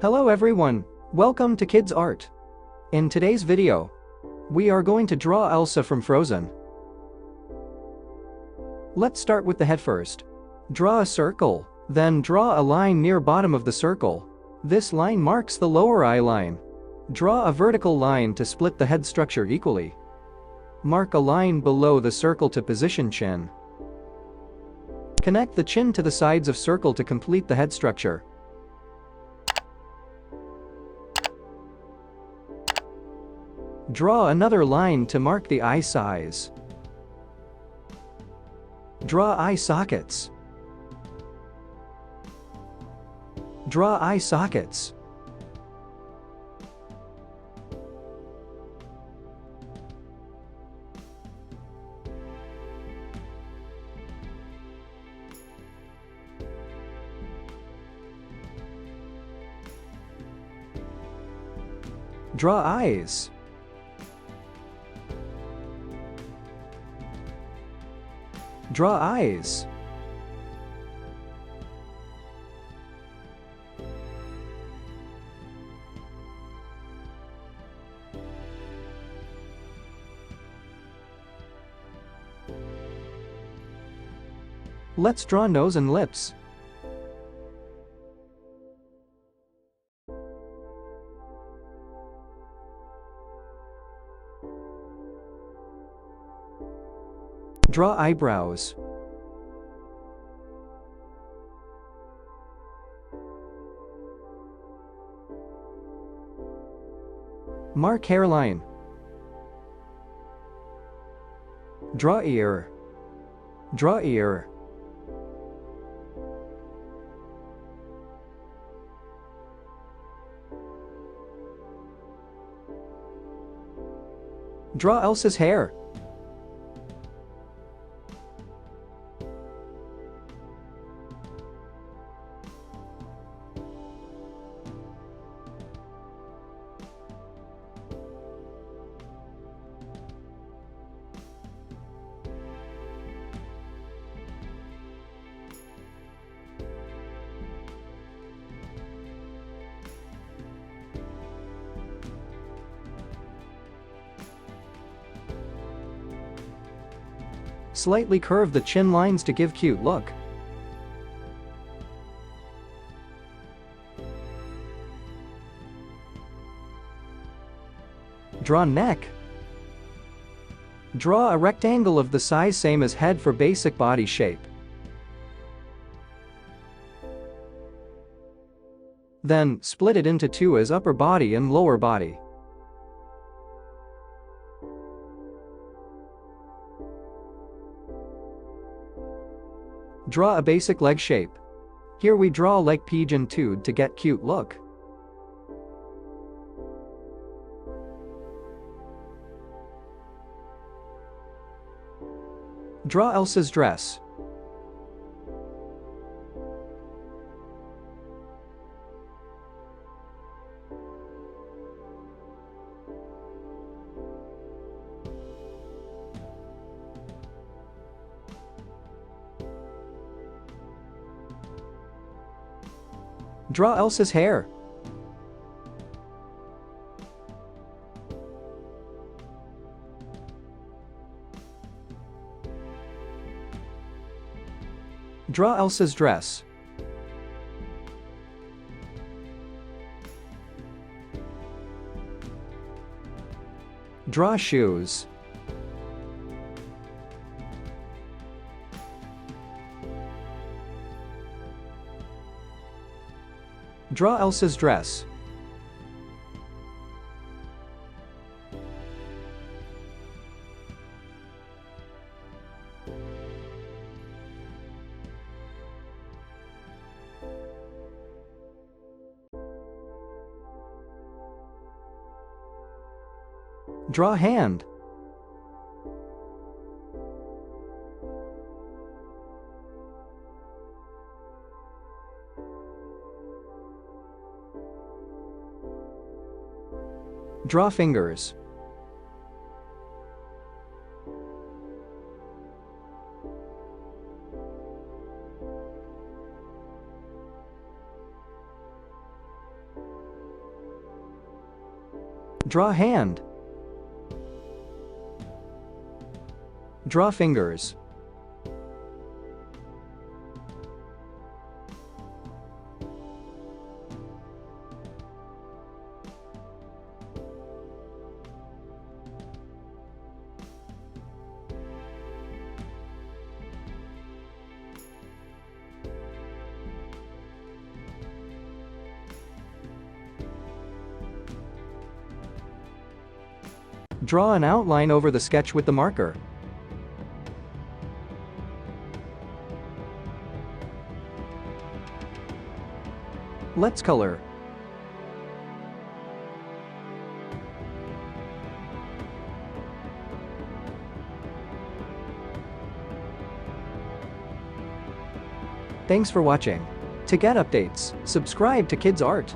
Hello everyone, welcome to Kidz Art. In today's video, we are going to draw Elsa from Frozen. Let's start with the head first. Draw a circle, then draw a line near bottom of the circle. This line marks the lower eye line. Draw a vertical line to split the head structure equally. Mark a line below the circle to position chin. Connect the chin to the sides of circle to complete the head structure. Draw another line to mark the eye size. Draw eye sockets. Draw eye sockets. Draw eyes. Draw eyes. Let's draw nose and lips. Draw eyebrows. Mark hairline. Draw ear. Draw ear. Draw Elsa's hair. Slightly curve the chin lines to give cute look. Draw neck. Draw a rectangle of the size same as head for basic body shape. Then, split it into two as upper body and lower body. Draw a basic leg shape. Here we draw like pigeon toed to get cute look. Draw Elsa's dress. Draw Elsa's hair. Draw Elsa's dress. Draw shoes. Draw Elsa's dress. Draw hand. Draw fingers. Draw hand. Draw fingers. Draw an outline over the sketch with the marker. Let's color. Thanks for watching. To get updates, subscribe to Kidz Art.